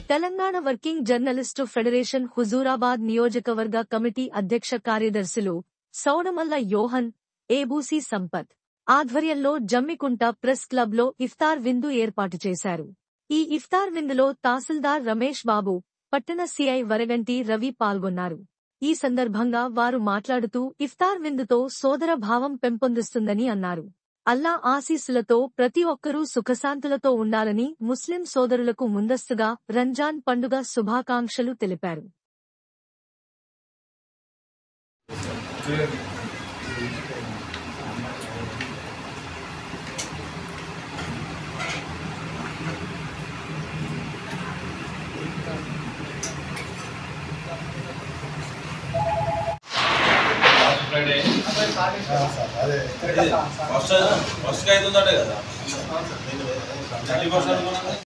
Telangana working journalist federation Huzurabad నియోజకవర్గ committee అధ్యక్ష కార్యదర్శులు సౌడమల్ల యోహన్, ఏబూసి సంపత్ ఆధ్వర్యంలో జమ్మికుంట ప్రెస్ క్లబ్లో ఇఫ్తార్ విందు ఏర్పాటు చేశారు. ఈ ఇఫ్తార్ విందులో తహసీల్దార్ రమేష్ బాబు, పట్టణ సిఐ వరగంటి రవి పాల్గొన్నారు. ఈ సందర్భంగా వారు మాట్లాడుతూ ఇఫ్తార్ విందుతో సోదర భావం పెంపొందిస్తుందని అన్నారు. అల్లా ఆశీస్సులతో ప్రతి ఒక్కరూ సుఖశాంతులతో ఉండాలని ముస్లిం సోదరులకు ముందస్తుగా రంజాన్ పండుగ శుభాకాంక్షలు తెలిపారు. ఫస్ట్ అయితే ఉందంటే కదా